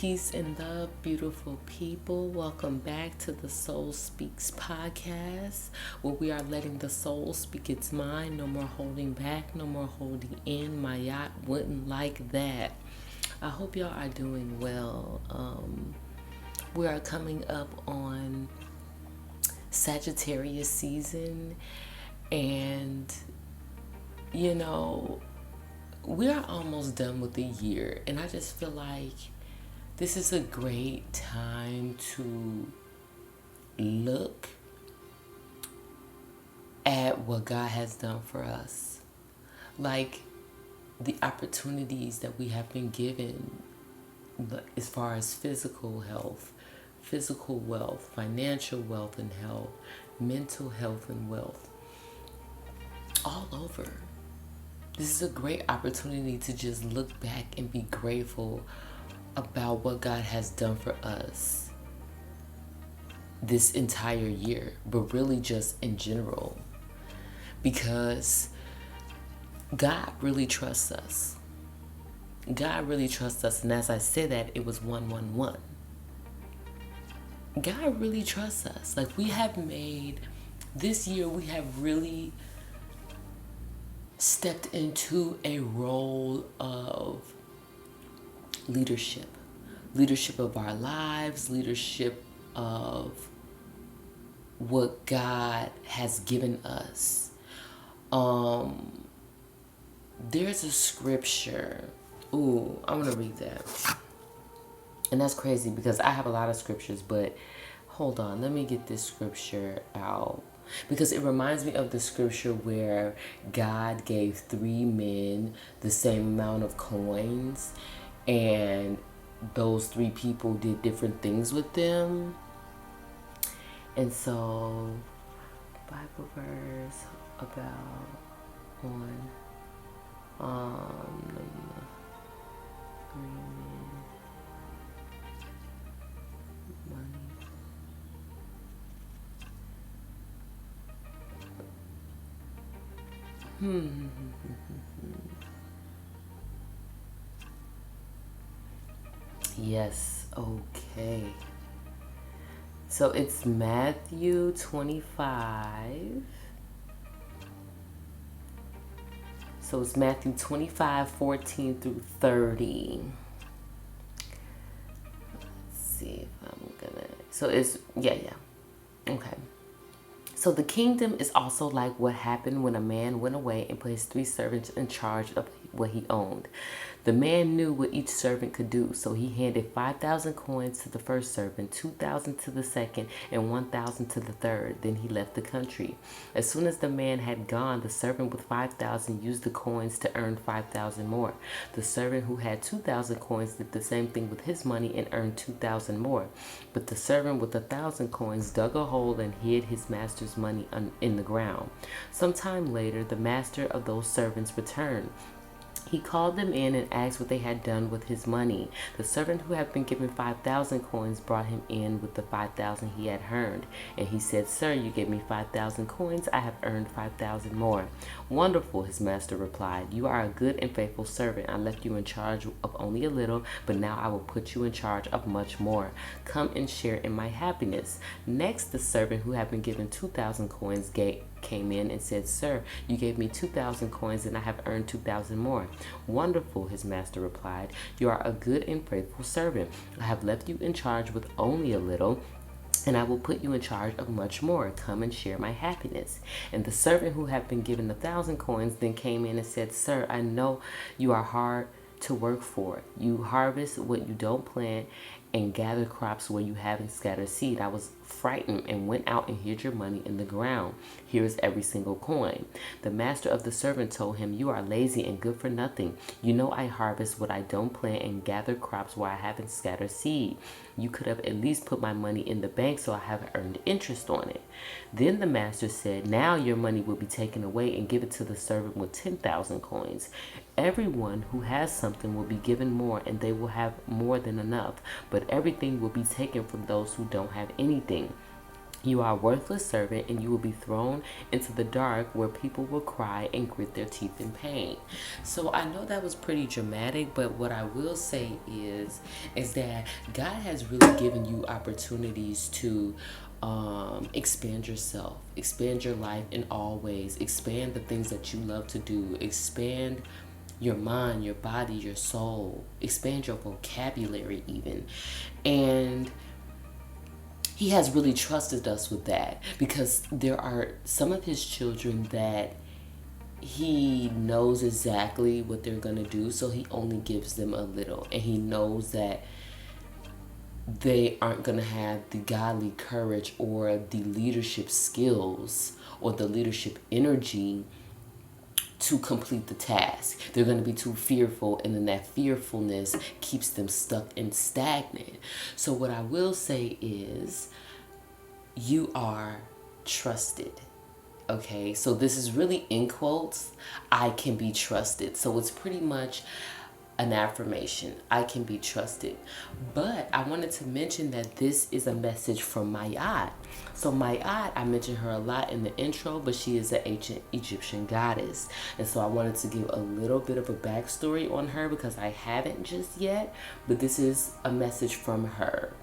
Peace and love, beautiful people. Welcome back to the Soul Speaks podcast, where we are letting the soul speak its mind. No more holding back, no more holding in. My yacht wouldn't like that. I hope y'all are doing well. We are coming up on Sagittarius season, and we are almost done with the year, and I just feel like this is a great time to look at what God has done for us. Like the opportunities that we have been given as far as physical health, physical wealth, financial wealth and health, mental health and wealth, all over. This is a great opportunity to just look back and be grateful about what God has done for us this entire year, but really just in general, because God really trusts us. God really trusts us, and as I said that, it was 111. God really trusts us. Like, this year we have really stepped into a role of leadership of our lives, leadership of what God has given us. There's a scripture. I'm gonna read that. And that's crazy because I have a lot of scriptures, but hold on, let me get this scripture out. Because it reminds me of the scripture where God gave 3 men the same amount of coins, and those 3 people did different things with them. And so, Bible verse about one, 3 men, money. Yes, okay. So it's Matthew 25. So it's Matthew 25, 14 through 30. Let's see if I'm gonna... So it's... Yeah. Okay. So the kingdom is also like what happened when a man went away and put his 3 servants in charge of what he owned. The man knew what each servant could do, so he handed 5,000 coins to the first servant, 2,000 to the second, and 1,000 to the third. Then he left the country. As soon as the man had gone, the servant with 5,000 used the coins to earn 5,000 more. The servant who had 2,000 coins did the same thing with his money and earned 2,000 more. But the servant with 1,000 coins dug a hole and hid his master's money in the ground. Some time later, the master of those servants returned. He called them in and asked what they had done with his money. The servant who had been given 5,000 coins brought him in with the 5,000 he had earned. And he said, "Sir, you gave me 5,000 coins. I have earned 5,000 more." "Wonderful," his master replied. "You are a good and faithful servant. I left you in charge of only a little, but now I will put you in charge of much more. Come and share in my happiness." Next, the servant who had been given 2,000 coins came in and said, "Sir, you gave me 2,000 coins and I have earned 2,000 more." "Wonderful," his master replied. "You are a good and faithful servant. I have left you in charge with only a little, and I will put you in charge of much more. Come and share my happiness." And the servant who had been given 1,000 coins then came in and said, "Sir, I know you are hard to work for. You harvest what you don't plant and gather crops where you haven't scattered seed. I was frightened and went out and hid your money in the ground. Here is every single coin." The master of the servant told him, "You are lazy and good for nothing. You know I harvest what I don't plant and gather crops where I haven't scattered seed. You could have at least put my money in the bank so I have earned interest on it." Then the master said, "Now your money will be taken away, and give it to the servant with 10,000 coins. Everyone who has something will be given more, and they will have more than enough. But everything will be taken from those who don't have anything. You are a worthless servant, and you will be thrown into the dark where people will cry and grit their teeth in pain. So I know that was pretty dramatic, but what I will say is that God has really given you opportunities to expand yourself, expand your life in all ways, expand the things that you love to do, expand your mind, your body, your soul, expand your vocabulary even. And he has really trusted us with that, because there are some of his children that he knows exactly what they're going to do, so he only gives them a little, and he knows that they aren't going to have the godly courage or the leadership skills or the leadership energy to complete the task. They're going to be too fearful, and then that fearfulness keeps them stuck and stagnant. So what I will say is, you are trusted. Okay, so this is really in quotes, I can be trusted. So it's pretty much an affirmation. I can be trusted. But I wanted to mention that this is a message from Mayat. So Mayat, I mentioned her a lot in the intro, but she is an ancient Egyptian goddess. And so I wanted to give a little bit of a backstory on her, because I haven't just yet, but this is a message from her.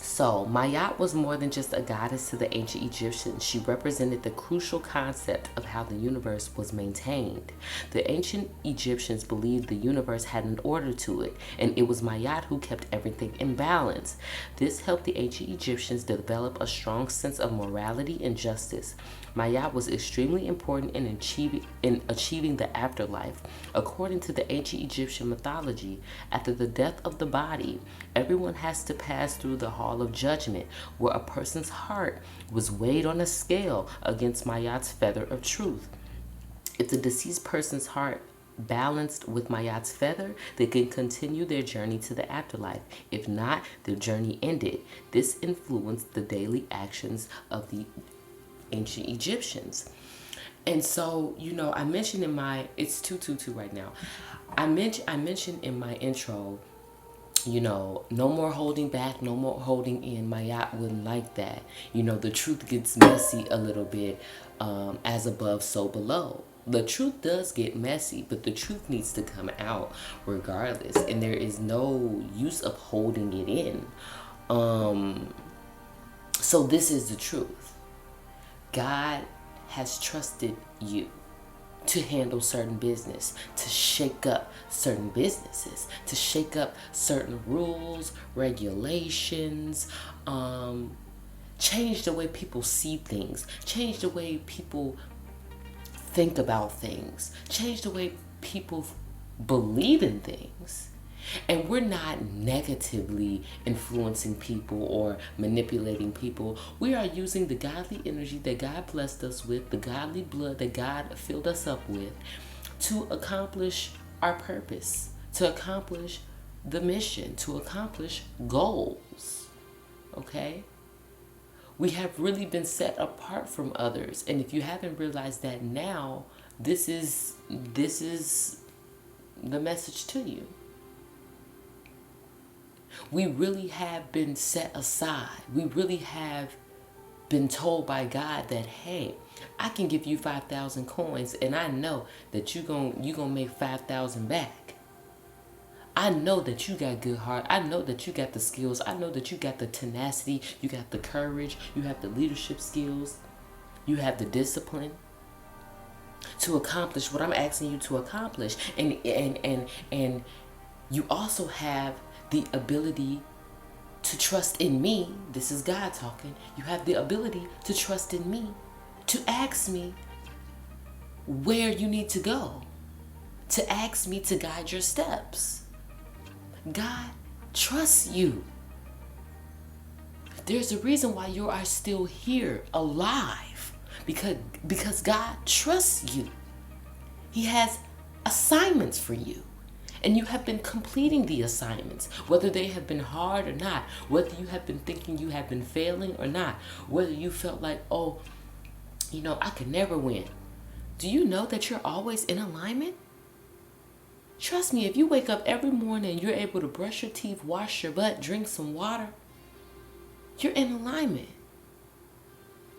So, Mayat was more than just a goddess to the ancient Egyptians. She represented the crucial concept of how the universe was maintained. The ancient Egyptians believed the universe had an order to it, and it was Mayat who kept everything in balance. This helped the ancient Egyptians develop a strong sense of morality and justice. Mayat was extremely important in achieving the afterlife. According to the ancient Egyptian mythology, after the death of the body, everyone has to pass through the hall of judgment, where a person's heart was weighed on a scale against Mayat's feather of truth. If the deceased person's heart balanced with Mayat's feather, they can continue their journey to the afterlife. If not, their journey ended. This influenced the daily actions of the ancient Egyptians. And so, I mentioned in my, it's 222 right now. I mentioned in my intro, no more holding back, no more holding in. Mayat wouldn't like that. The truth gets messy a little bit, as above, so below. The truth does get messy, but the truth needs to come out regardless. And there is no use of holding it in. So this is the truth. God has trusted you to handle certain business, to shake up certain businesses, to shake up certain rules, regulations, change the way people see things, change the way people think about things, change the way people believe in things. And we're not negatively influencing people or manipulating people. We are using the godly energy that God blessed us with, the godly blood that God filled us up with, to accomplish our purpose, to accomplish the mission, to accomplish goals. Okay? We have really been set apart from others. And if you haven't realized that now, this is the message to you. We really have been set aside. We really have been told by God that, hey, I can give you 5,000 coins, and I know that you gonna make 5,000 back. I know that you got good heart. I know that you got the skills. I know that you got the tenacity. You got the courage. You have the leadership skills. You have the discipline to accomplish what I'm asking you to accomplish. And you also have the ability to trust in me. This is God talking. You have the ability to trust in me, to ask me where you need to go, to ask me to guide your steps. God trusts you. There's a reason why you are still here, alive, because God trusts you. He has assignments for you. And you have been completing the assignments, whether they have been hard or not, whether you have been thinking you have been failing or not, whether you felt like, I could never win. Do you know that you're always in alignment? Trust me, if you wake up every morning and you're able to brush your teeth, wash your butt, drink some water, you're in alignment.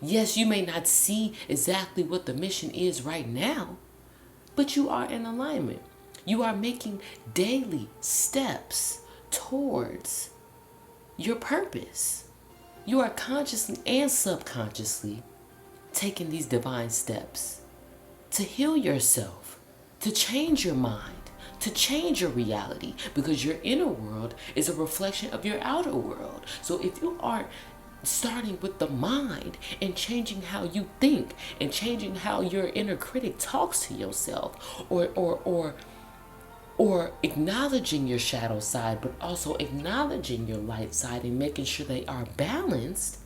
Yes, you may not see exactly what the mission is right now, but you are in alignment. You are making daily steps towards your purpose. You are consciously and subconsciously taking these divine steps to heal yourself, to change your mind, to change your reality, because your inner world is a reflection of your outer world. So if you aren't starting with the mind and changing how you think and changing how your inner critic talks to yourself, or acknowledging your shadow side, but also acknowledging your light side and making sure they are balanced.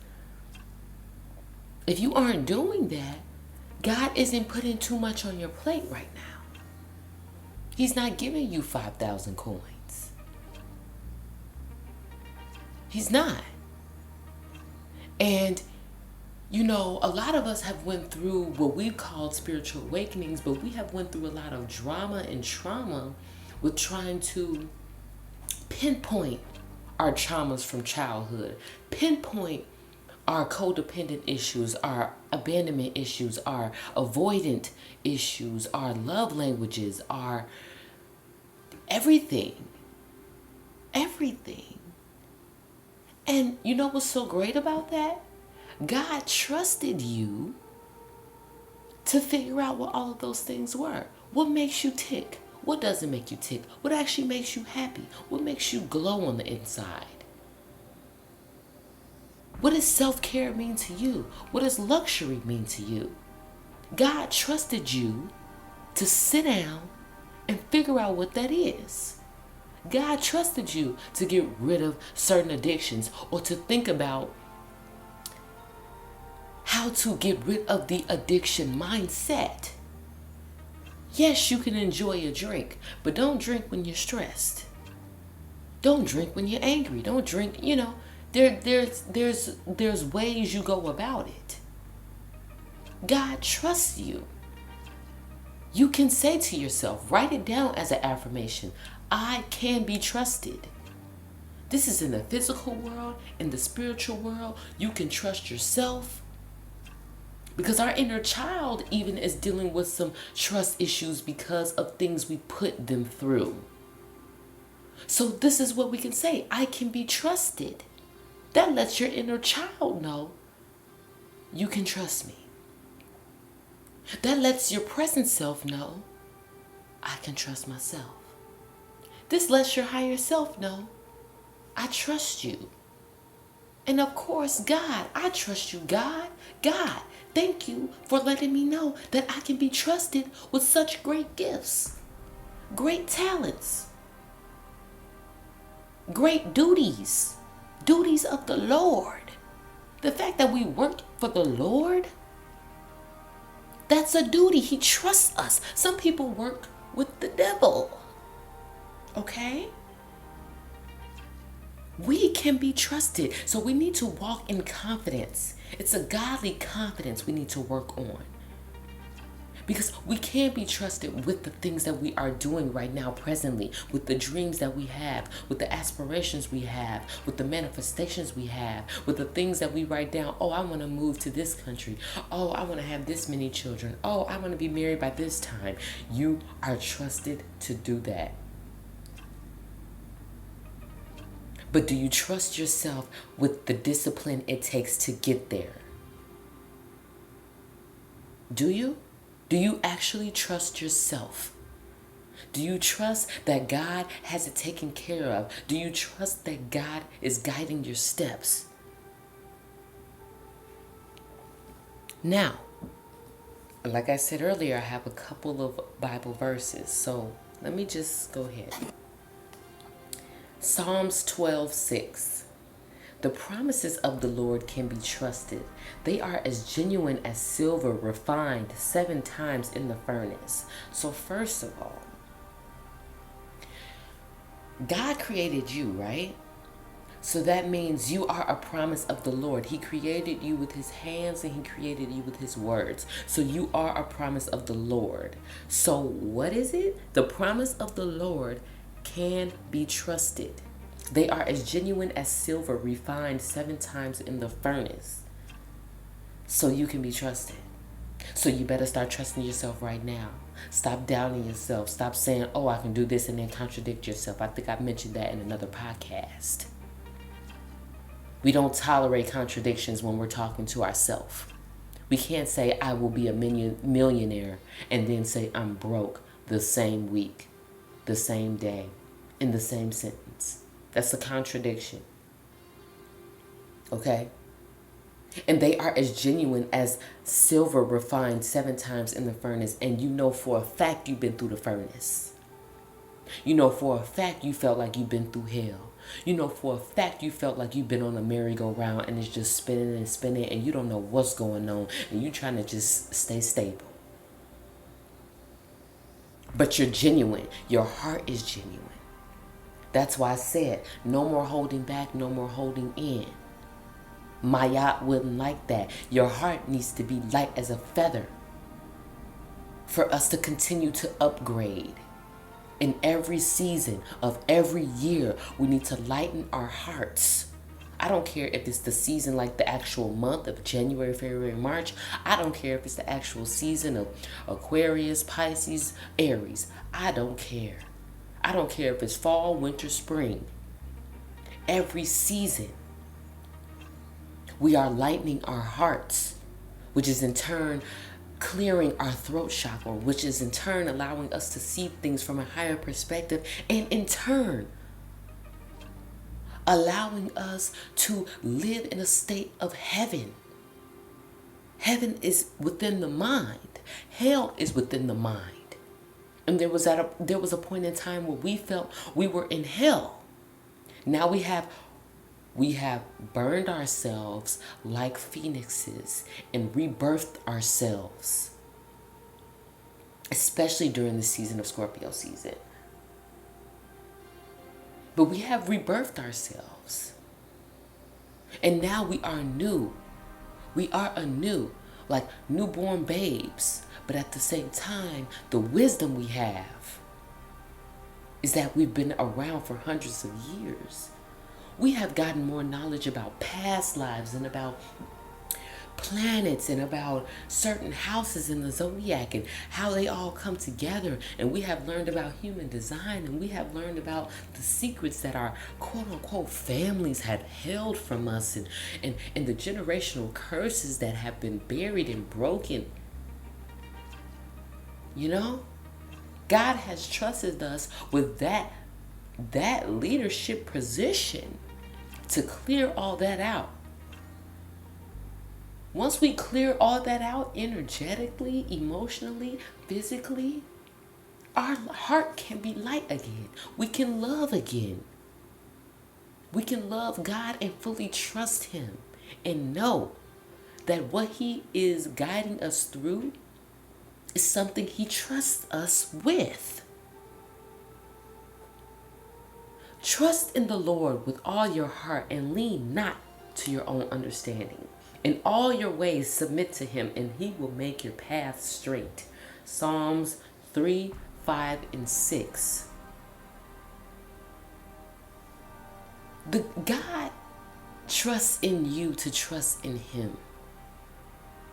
If you aren't doing that, God isn't putting too much on your plate right now. He's not giving you 5,000 coins. He's not. And you know, a lot of us have went through what we've called spiritual awakenings, but we have went through a lot of drama and trauma with trying to pinpoint our traumas from childhood, pinpoint our codependent issues, our abandonment issues, our avoidant issues, our love languages, our everything. Everything. And you know what's so great about that? God trusted you to figure out what all of those things were. What makes you tick? What doesn't make you tick? What actually makes you happy? What makes you glow on the inside? What does self-care mean to you? What does luxury mean to you? God trusted you to sit down and figure out what that is. God trusted you to get rid of certain addictions, or to think about how to get rid of the addiction mindset. Yes, you can enjoy a drink, but don't drink when you're stressed. Don't drink when you're angry. Don't drink, you know, there's ways you go about it. God trusts you. You can say to yourself, write it down as an affirmation, I can be trusted. This is in the physical world, in the spiritual world. You can trust yourself. Because our inner child even is dealing with some trust issues because of things we put them through. So this is what we can say. I can be trusted. That lets your inner child know you can trust me. That lets your present self know I can trust myself. This lets your higher self know I trust you. And of course, God, I trust you, God. God, thank you for letting me know that I can be trusted with such great gifts, great talents, great duties, duties of the Lord. The fact that we work for the Lord, that's a duty. He trusts us. Some people work with the devil. Okay? We can be trusted. So we need to walk in confidence. It's a godly confidence we need to work on. Because we can be trusted with the things that we are doing right now presently, with the dreams that we have, with the aspirations we have, with the manifestations we have, with the things that we write down. Oh, I want to move to this country. Oh, I want to have this many children. Oh, I want to be married by this time. You are trusted to do that. But do you trust yourself with the discipline it takes to get there? Do you? Do you actually trust yourself? Do you trust that God has it taken care of? Do you trust that God is guiding your steps? Now, like I said earlier, I have a couple of Bible verses. So let me just go ahead. Psalms 12:6. The promises of the Lord can be trusted. They are as genuine as silver refined 7 times in the furnace. So first of all, God created you, right? So that means you are a promise of the Lord. He created you with his hands and he created you with his words. So you are a promise of the Lord. So what is it? The promise of the Lord can be trusted. They are as genuine as silver refined 7 times in the furnace. so you can be trusted. So you better start trusting yourself right now. Stop doubting yourself. Stop saying, oh, I can do this, and then contradict yourself. I think I mentioned that in another podcast. We don't tolerate contradictions when we're talking to ourselves. We can't say, I will be a millionaire, and then say, I'm broke the same week, the same day, in the same sentence. That's a contradiction. Okay? And they are as genuine as silver refined 7 times in the furnace. And you know for a fact you've been through the furnace. You know for a fact you felt like you've been through hell. You know for a fact you felt like you've been on a merry-go-round and it's just spinning and spinning and you don't know what's going on. And you're trying to just stay stable. But you're genuine. Your heart is genuine. That's why I said, no more holding back, no more holding in. Mayat wouldn't like that. Your heart needs to be light as a feather for us to continue to upgrade. In every season of every year, we need to lighten our hearts. I don't care if it's the season like the actual month of January, February, March. I don't care if it's the actual season of Aquarius, Pisces, Aries. I don't care. I don't care if it's fall, winter, spring. Every season, we are lightening our hearts, which is in turn clearing our throat chakra, which is in turn allowing us to see things from a higher perspective, and in turn allowing us to live in a state of heaven. Heaven is within the mind. Hell is within the mind. And there was a point in time where we felt we were in hell. Now we have burned ourselves like phoenixes and rebirthed ourselves, especially during the season of Scorpio season. But we have rebirthed ourselves. And now we are new. We are anew, like newborn babes. But at the same time, the wisdom we have is that we've been around for hundreds of years. We have gotten more knowledge about past lives and about planets and about certain houses in the zodiac and how they all come together. And we have learned about human design, and we have learned about the secrets that our quote-unquote families have held from us, and the generational curses that have been buried and broken. You know, God has trusted us with that leadership position to clear all that out. Once we clear all that out energetically, emotionally, physically, our heart can be light again. We can love again. We can love God and fully trust Him and know that what He is guiding us through is something He trusts us with. Trust in the Lord with all your heart and lean not to your own understanding. In all your ways submit to Him, and He will make your path straight. Psalms 3, 5, and 6. God trusts in you to trust in Him.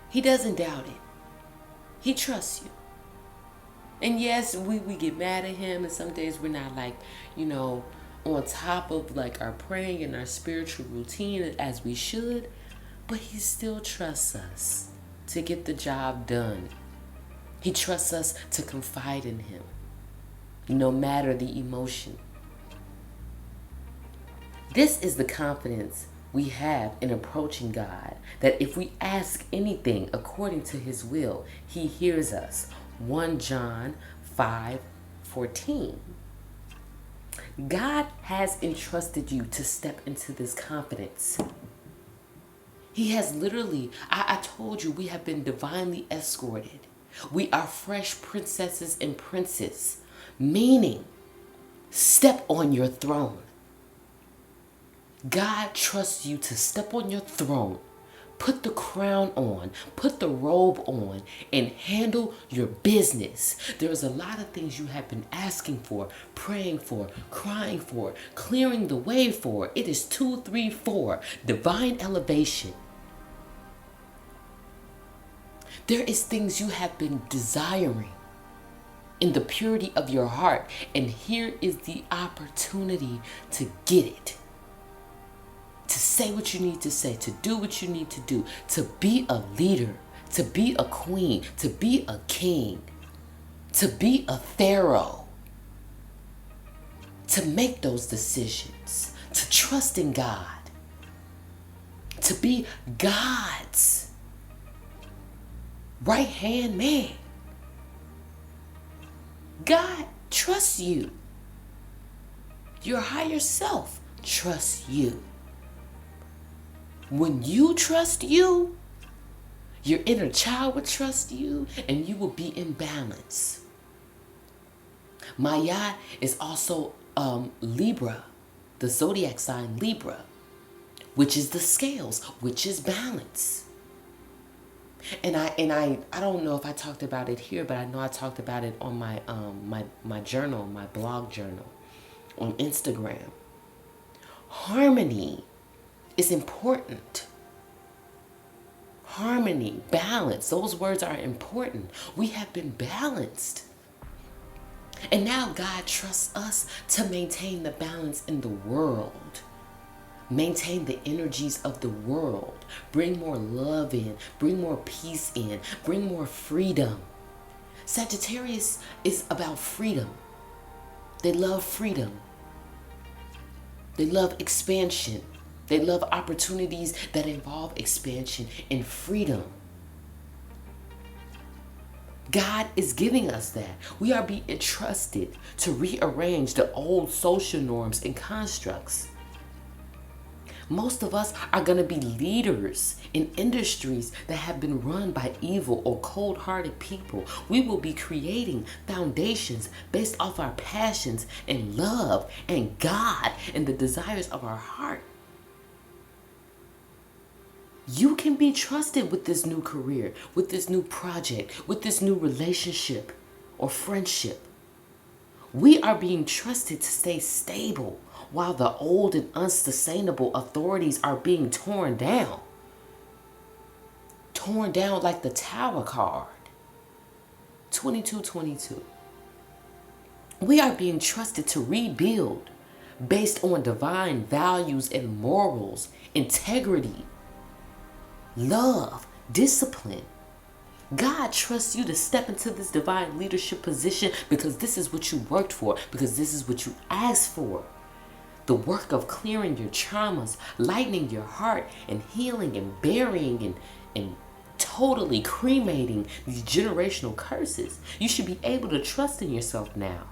He doesn't doubt it. He trusts you. And yes, we get mad at Him, and some days we're not on top of our praying and our spiritual routine as we should, but He still trusts us to get the job done. He trusts us to confide in Him, no matter the emotion. This is the confidence we have in approaching God, that if we ask anything according to His will, He hears us. 1 John 5:14. God has entrusted you to step into this confidence. He has literally, I told you, we have been divinely escorted. We are fresh princesses and princes, meaning step on your throne. God trusts you to step on your throne, put the crown on, put the robe on, and handle your business. There's a lot of things you have been asking for, praying for, crying for, clearing the way for. It is 2, 3, 4, divine elevation. There is things you have been desiring in the purity of your heart. And here is the opportunity to get it. To say what you need to say, to do what you need to do, to be a leader, to be a queen, to be a king, to be a pharaoh, to make those decisions, to trust in God, to be God's right-hand man. God trusts you. Your higher self trusts you. When you trust you, your inner child will trust you, and you will be in balance. Maya is also Libra, the zodiac sign Libra, which is the scales, which is balance. And I don't know if I talked about it here, but I know I talked about it on my my journal, my blog journal on Instagram. Harmony is important. Harmony, balance, those words are important. We have been balanced. And now God trusts us to maintain the balance in the world. Maintain the energies of the world. Bring more love in. Bring more peace in. Bring more freedom. Sagittarius is about freedom. They love freedom. They love expansion. They love opportunities that involve expansion and freedom. God is giving us that. We are being entrusted to rearrange the old social norms and constructs. Most of us are going to be leaders in industries that have been run by evil or cold-hearted people. We will be creating foundations based off our passions and love and God and the desires of our heart. You can be trusted with this new career, with this new project, with this new relationship or friendship. We are being trusted to stay stable while the old and unsustainable authorities are being torn down. Torn down like the Tower card. 2222. We are being trusted to rebuild based on divine values and morals, integrity, love, discipline. God trusts you to step into this divine leadership position because this is what you worked for, because this is what you asked for. The work of clearing your traumas, lightening your heart, and healing and burying and totally cremating these generational curses. You should be able to trust in yourself now.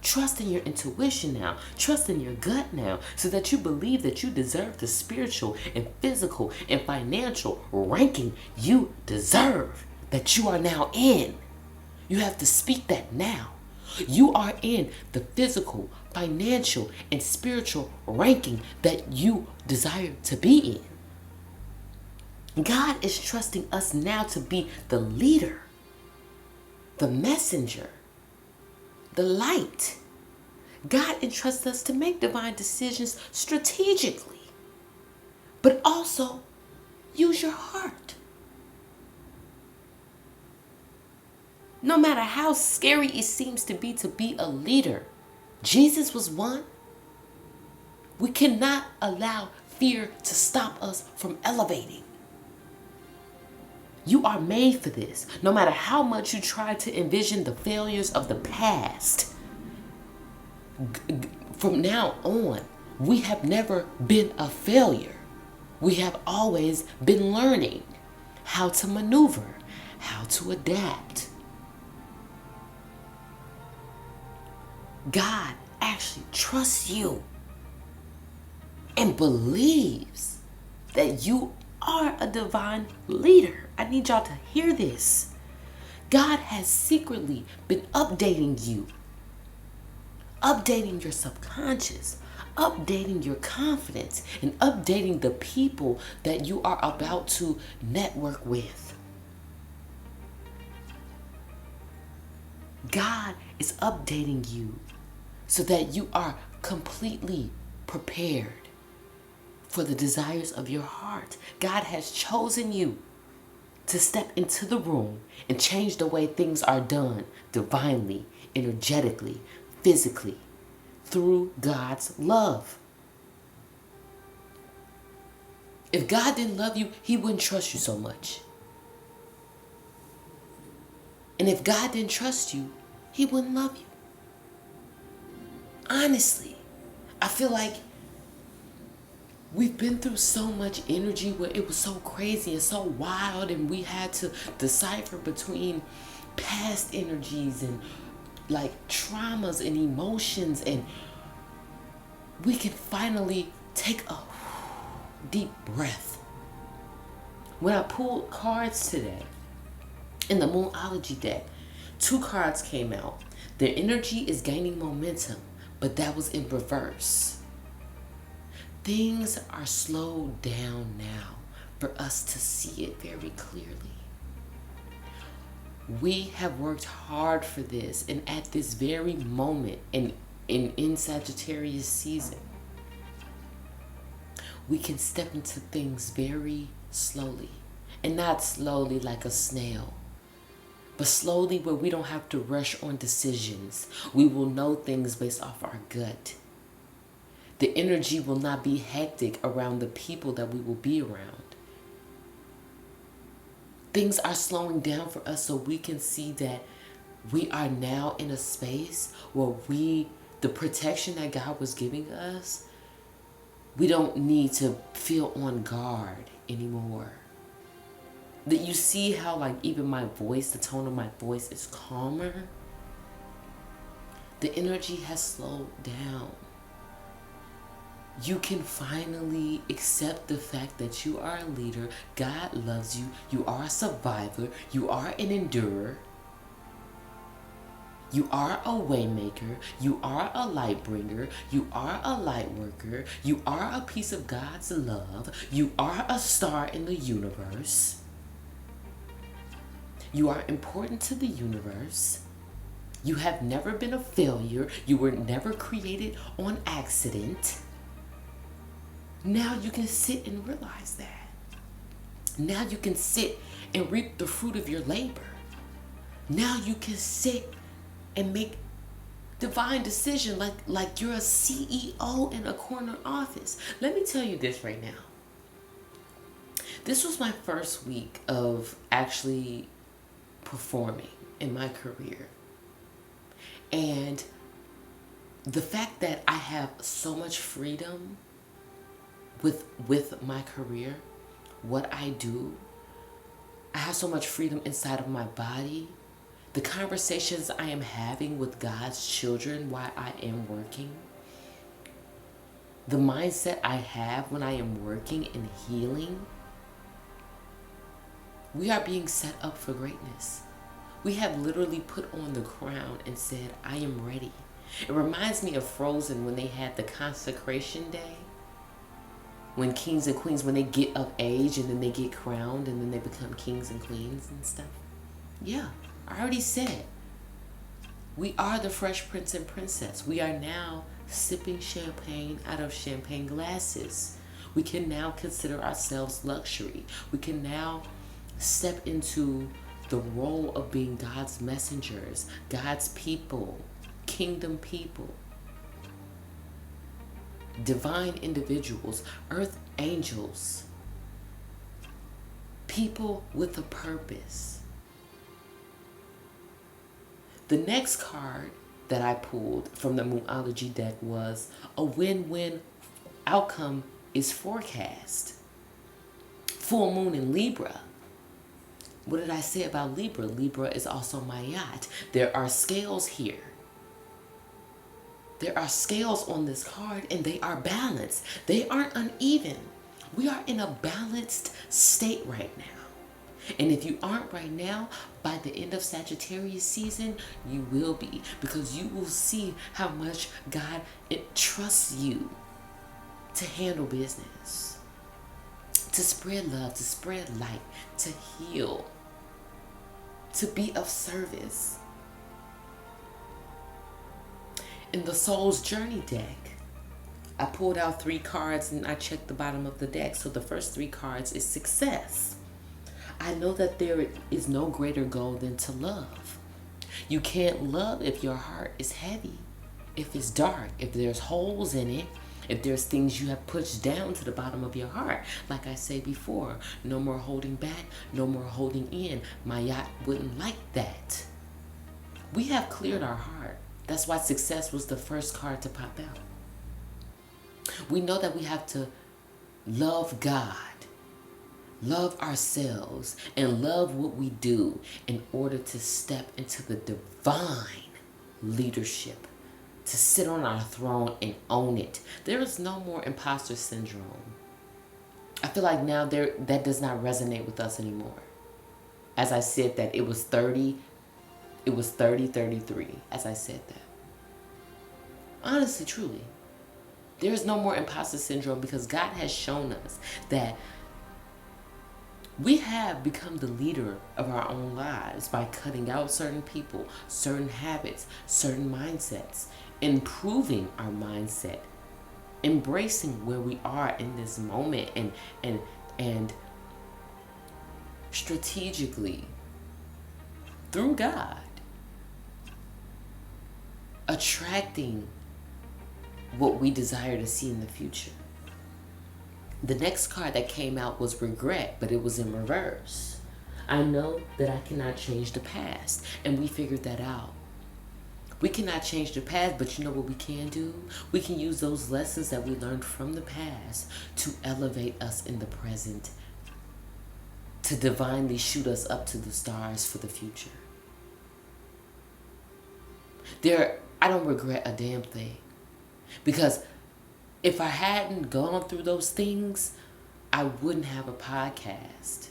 Trust in your intuition now. Trust in your gut now, so that you believe that you deserve the spiritual and physical and financial ranking you deserve, that you are now in. You have to speak that now. You are in the physical, financial, and spiritual ranking that you desire to be in. God is trusting us now to be the leader, the messenger, the light. God entrusts us to make divine decisions strategically, but also use your heart. No matter how scary it seems to be a leader, Jesus was one. We cannot allow fear to stop us from elevating. You are made for this. No matter how much you try to envision the failures of the past, from now on, we have never been a failure. We have always been learning how to maneuver, how to adapt. God actually trusts you and believes that you are a divine leader. I need y'all to hear this. God has secretly been updating you, updating your subconscious, updating your confidence, and updating the people that you are about to network with. God is updating you so that you are completely prepared for the desires of your heart. God has chosen you to step into the room and change the way things are done divinely, energetically, physically, through God's love. If God didn't love you, he wouldn't trust you so much. And if God didn't trust you, he wouldn't love you. Honestly, I feel like we've been through so much energy where it was so crazy and so wild, and we had to decipher between past energies and like traumas and emotions, and we can finally take a deep breath. When I pulled cards today in the Moonology deck, 2 cards came out. Their energy is gaining momentum, but that was in reverse. Things are slowed down now for us to see it very clearly. We have worked hard for this, and at this very moment in Sagittarius season, we can step into things very slowly, and not slowly like a snail, but slowly where we don't have to rush on decisions. We will know things based off our gut. The energy will not be hectic around the people that we will be around. Things are slowing down for us so we can see that we are now in a space where the protection that God was giving us, we don't need to feel on guard anymore. That you see how like even my voice, the tone of my voice is calmer. The energy has slowed down. You can finally accept the fact that you are a leader. God loves you. You are a survivor. You are an endurer. You are a waymaker. You are a light bringer. You are a light worker. You are a piece of God's love. You are a star in the universe. You are important to the universe. You have never been a failure. You were never created on accident. Now you can sit and realize that. Now you can sit and reap the fruit of your labor. Now you can sit and make divine decision like you're a CEO in a corner office. Let me tell you this right now. This was my first week of actually performing in my career. And the fact that I have so much freedom with my career, what I do, I have so much freedom inside of my body. The conversations I am having with God's children while I am working, the mindset I have when I am working and healing, we are being set up for greatness. We have literally put on the crown and said, I am ready. It reminds me of Frozen when they had the consecration day. When kings and queens, when they get of age and then they get crowned and then they become kings and queens and stuff. Yeah, I already said. We are the Fresh Prince and Princess. We are now sipping champagne out of champagne glasses. We can now consider ourselves luxury. We can now step into the role of being God's messengers, God's people, kingdom people, divine individuals, earth angels, people with a purpose. The next card that I pulled from the Moonology deck was a win-win outcome is forecast. Full moon in Libra. What did I say about Libra? Libra is also my yacht. There are scales here. There are scales on this card and they are balanced. They aren't uneven. We are in a balanced state right now. And if you aren't right now, by the end of Sagittarius season, you will be. Because you will see how much God trusts you to handle business, to spread love, to spread light, to heal, to be of service. In the Soul's Journey deck, I pulled out 3 cards and I checked the bottom of the deck. So the first 3 cards is success. I know that there is no greater goal than to love. You can't love if your heart is heavy, if it's dark, if there's holes in it, if there's things you have pushed down to the bottom of your heart. Like I said before, no more holding back, no more holding in. My yacht wouldn't like that. We have cleared our heart. That's why success was the first card to pop out. We know that we have to love God, love ourselves, and love what we do in order to step into the divine leadership, to sit on our throne and own it. There is no more imposter syndrome. I feel like now that does not resonate with us anymore. As I said that, it was 33, as I said that. Honestly, truly. There is no more imposter syndrome because God has shown us that we have become the leader of our own lives by cutting out certain people, certain habits, certain mindsets, improving our mindset, embracing where we are in this moment, and strategically, through God, attracting what we desire to see in the future. The next card that came out was regret, but it was in reverse. I know that I cannot change the past, and we figured that out. We cannot change the past, but you know what we can do? We can use those lessons that we learned from the past to elevate us in the present, to divinely shoot us up to the stars for the future. I don't regret a damn thing, because if I hadn't gone through those things, I wouldn't have a podcast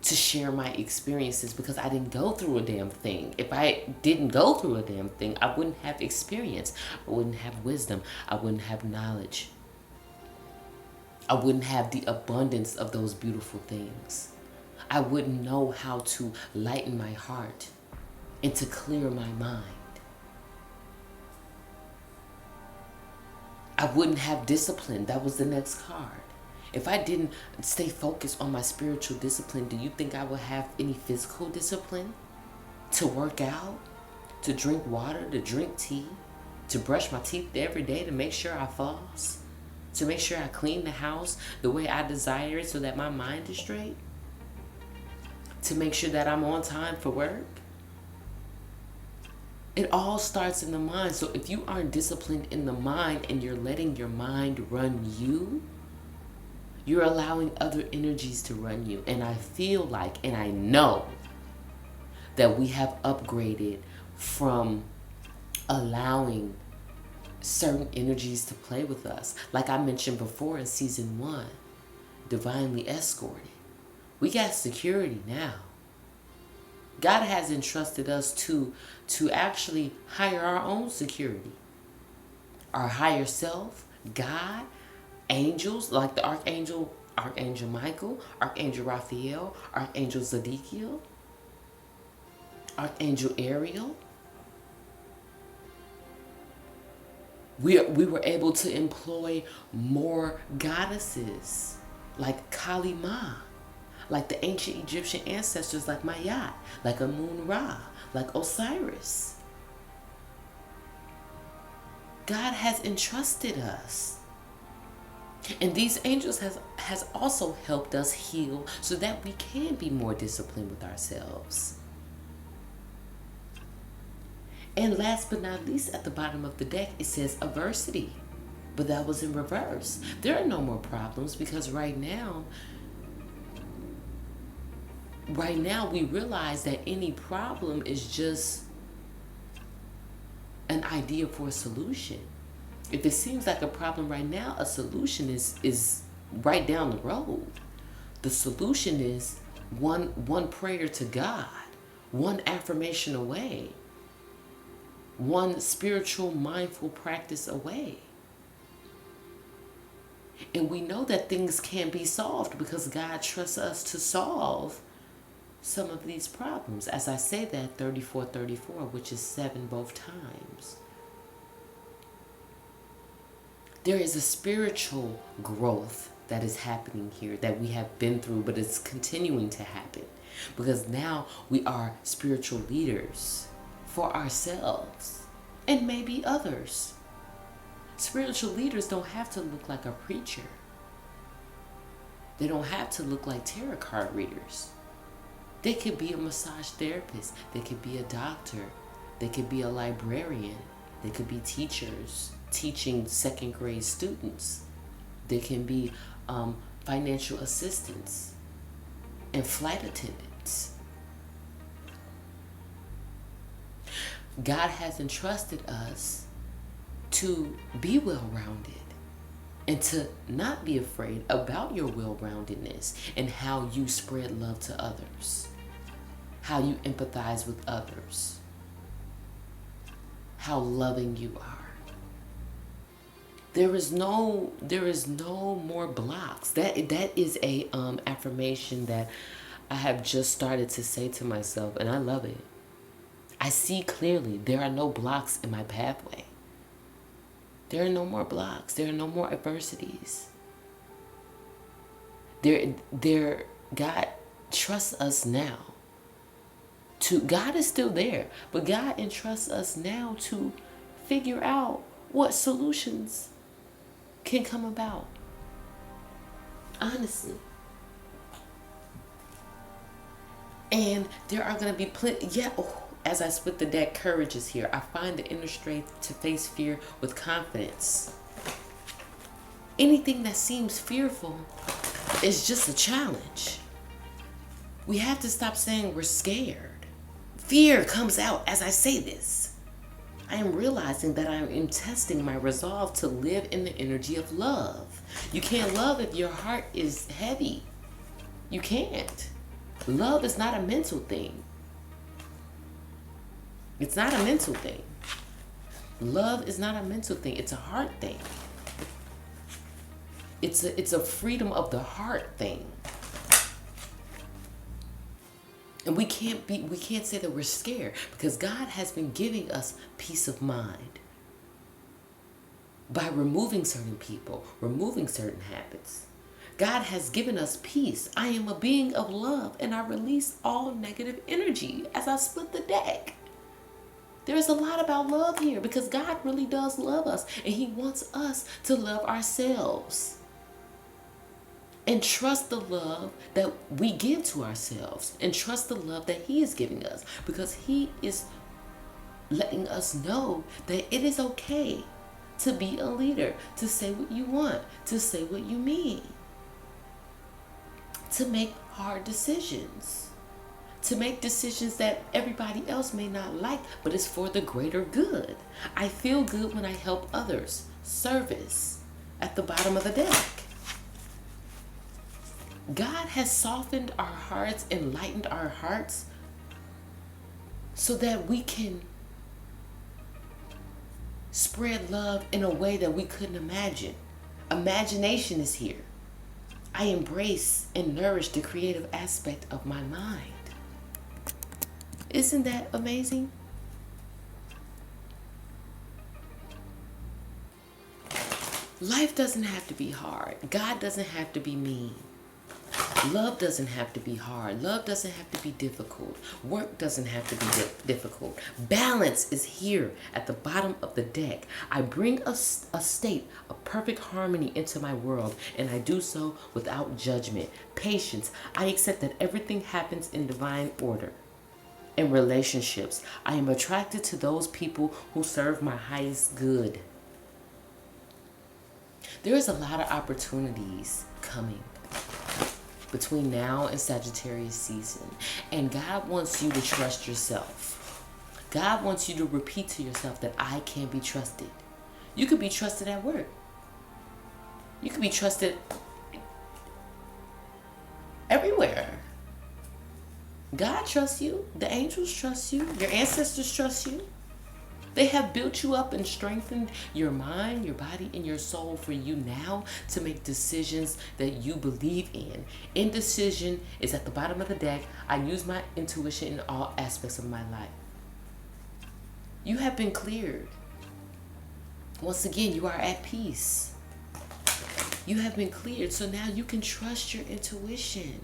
to share my experiences, because I didn't go through a damn thing. If I didn't go through a damn thing, I wouldn't have experience. I wouldn't have wisdom. I wouldn't have knowledge. I wouldn't have the abundance of those beautiful things. I wouldn't know how to lighten my heart and to clear my mind. I wouldn't have discipline. That was the next card. If I didn't stay focused on my spiritual discipline, do you think I would have any physical discipline? To work out, to drink water, to drink tea, to brush my teeth every day, to make sure I floss, to make sure I clean the house the way I desire it so that my mind is straight, to make sure that I'm on time for work? It all starts in the mind. So if you aren't disciplined in the mind and you're letting your mind run you, you're allowing other energies to run you. And I feel like, and I know that we have upgraded from allowing certain energies to play with us. Like I mentioned before in season 1, divinely escorted. We got security now. God has entrusted us to actually hire our own security. Our higher self, God, angels like the Archangel Michael, Archangel Raphael, Archangel Zadkiel, Archangel Ariel. We were able to employ more goddesses like Kali Ma, like the ancient Egyptian ancestors, like Mayat, like Amun Ra, like Osiris. God has entrusted us. And these angels has also helped us heal so that we can be more disciplined with ourselves. And last but not least, at the bottom of the deck, it says adversity. But that was in reverse. There are no more problems, because right now we realize that any problem is just an idea for a solution. If it seems like a problem right now, a solution is right down the road. The solution is one prayer to God, one affirmation away, one spiritual mindful practice away. And we know that things can be solved because God trusts us to solve some of these problems. As I say that, 3434, which is 7 both times. There is a spiritual growth that is happening here, that we have been through, but it's continuing to happen. Because now we are spiritual leaders for ourselves and maybe others. Spiritual leaders don't have to look like a preacher. They don't have to look like tarot card readers. They could be a massage therapist. They could be a doctor. They could be a librarian. They could be teachers teaching second grade students. They can be financial assistants and flight attendants. God has entrusted us to be well-rounded and to not be afraid about your well-roundedness and how you spread love to others, how you empathize with others, how loving you are. There is no more blocks. That is a affirmation that I have just started to say to myself, and I love it. I see clearly there are no blocks in my pathway. There are no more blocks. There are no more adversities. God trusts us now. God is still there, but God entrusts us now to figure out what solutions can come about. Honestly. And there are going to be plenty. As I split the deck, courage is here. I find the inner strength to face fear with confidence. Anything that seems fearful is just a challenge. We have to stop saying we're scared. Fear comes out as I say this. I am realizing that I am testing my resolve to live in the energy of love. You can't love if your heart is heavy. You can't. Love is not a mental thing. It's not a mental thing. Love is not a mental thing. It's a heart thing. It's a freedom of the heart thing. And we can't say that we're scared, because God has been giving us peace of mind by removing certain people, removing certain habits. God has given us peace. I am a being of love, and I release all negative energy as I split the deck. There is a lot about love here, because God really does love us, and He wants us to love ourselves and trust the love that we give to ourselves, and trust the love that He is giving us, because He is letting us know that it is okay to be a leader, to say what you want, to say what you mean, to make hard decisions, to make decisions that everybody else may not like, but it's for the greater good. I feel good when I help others. Service at the bottom of the deck. God has softened our hearts, enlightened our hearts, so that we can spread love in a way that we couldn't imagine. Imagination is here. I embrace and nourish the creative aspect of my mind. Isn't that amazing? Life doesn't have to be hard. God doesn't have to be mean. Love doesn't have to be hard. Love doesn't have to be difficult. Work doesn't have to be difficult. Balance is here at the bottom of the deck. I bring a state of perfect harmony into my world, and I do so without judgment. Patience. I accept that everything happens in divine order. In relationships, I am attracted to those people who serve my highest good. There is a lot of opportunities coming between now and Sagittarius season. And God wants you to trust yourself. God wants you to repeat to yourself that I can be trusted. You could be trusted at work. You could be trusted everywhere. God trusts you. The angels trust you. Your ancestors trust you. They have built you up and strengthened your mind, your body, and your soul for you now to make decisions that you believe in. Indecision is at the bottom of the deck. I use my intuition in all aspects of my life. You have been cleared. Once again, you are at peace. You have been cleared, so now you can trust your intuition.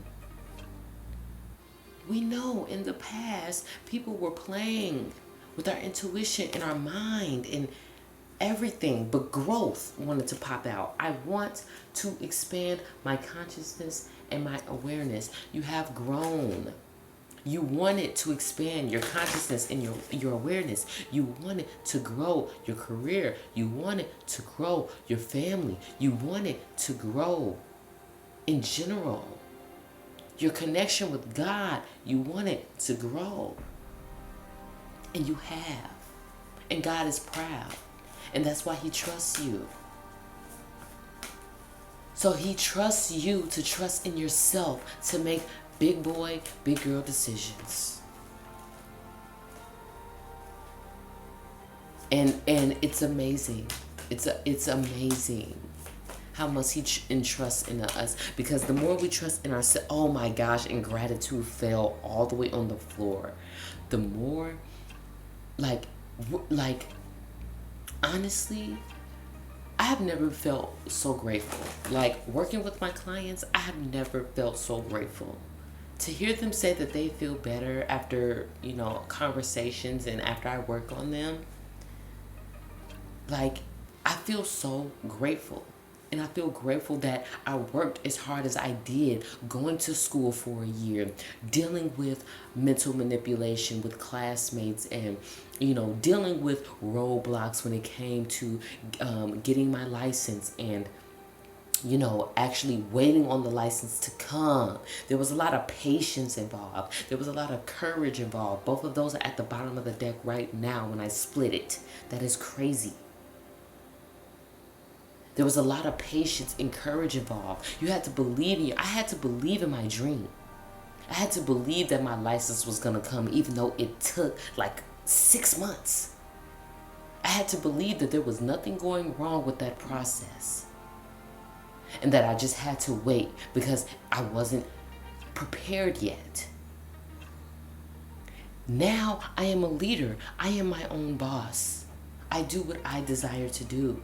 We know in the past, people were playing with our intuition and our mind and everything, but growth wanted to pop out. I want to expand my consciousness and my awareness. You have grown. You wanted to expand your consciousness and your awareness. You wanted to grow your career. You wanted to grow your family. You wanted to grow in general. Your connection with God, you wanted to grow. And you have. And God is proud. And that's why he trusts you. So he trusts you to trust in yourself to make big boy, big girl decisions. And it's amazing. It's amazing how much he entrusts in us. Because the more we trust in ourselves, oh my gosh, and gratitude fell all the way on the floor. The more, like honestly, I have never felt so grateful. Like working with my clients, I have never felt so grateful. To hear them say that they feel better after, conversations and after I work on them, like I feel so grateful. And I feel grateful that I worked as hard as I did, going to school for a year, dealing with mental manipulation with classmates and, dealing with roadblocks when it came to getting my license and, actually waiting on the license to come. There was a lot of patience involved. There was a lot of courage involved. Both of those are at the bottom of the deck right now when I split it. That is crazy. There was a lot of patience and courage involved. You had to believe I had to believe in my dream. I had to believe that my license was going to come, even though it took like 6 months. I had to believe that there was nothing going wrong with that process. And that I just had to wait because I wasn't prepared yet. Now I am a leader. I am my own boss. I do what I desire to do.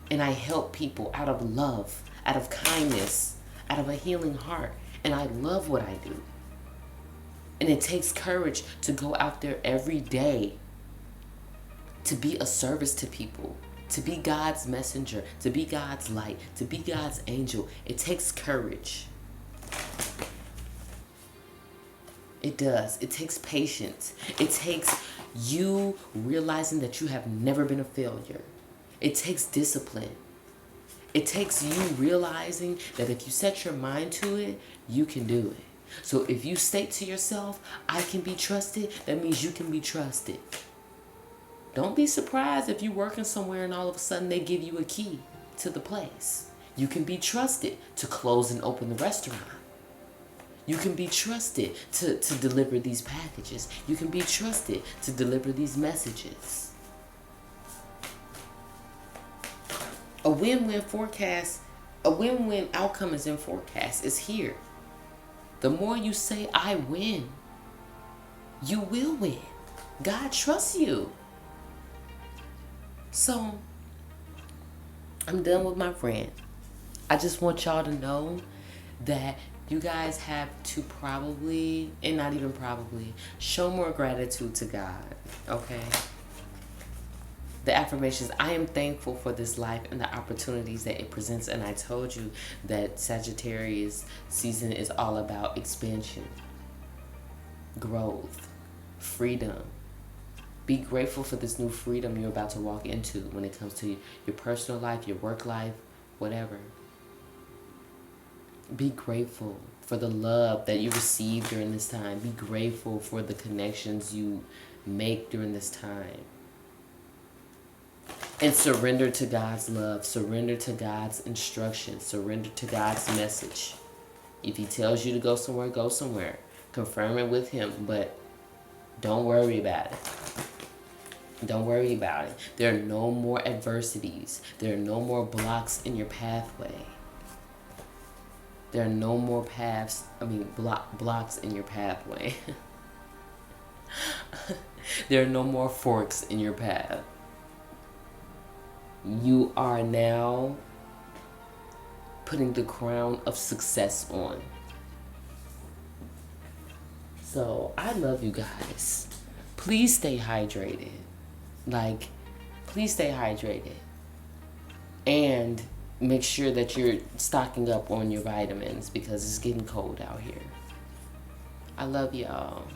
And I help people out of love, out of kindness, out of a healing heart. And I love what I do. And it takes courage to go out there every day to be a service to people, to be God's messenger, to be God's light, to be God's angel. It takes courage. It does. It takes patience. It takes you realizing that you have never been a failure. It takes discipline. It takes you realizing that if you set your mind to it, you can do it. So if you state to yourself, I can be trusted, that means you can be trusted. Don't be surprised if you're working somewhere and all of a sudden they give you a key to the place. You can be trusted to close and open the restaurant. You can be trusted to deliver these packages. You can be trusted to deliver these messages. A win-win forecast, a win-win outcome is in forecast. It's here. The more you say, I win, you will win. God trusts you. So, I'm done with my rant. I just want y'all to know that you guys have to probably, and not even probably, show more gratitude to God, okay? The affirmations, I am thankful for this life and the opportunities that it presents. And I told you that Sagittarius season is all about expansion, growth, freedom. Be grateful for this new freedom you're about to walk into when it comes to your personal life, your work life, whatever. Be grateful for the love that you receive during this time. Be grateful for the connections you make during this time. And surrender to God's love. Surrender to God's instructions. Surrender to God's message. If he tells you to go somewhere, go somewhere. Confirm it with him, but don't worry about it. Don't worry about it. There are no more adversities. There are no more blocks in your pathway. There are no more blocks in your pathway. There are no more forks in your path. You are now putting the crown of success on. So I love you guys. Please stay hydrated. Like, please stay hydrated. And make sure that you're stocking up on your vitamins because it's getting cold out here. I love y'all.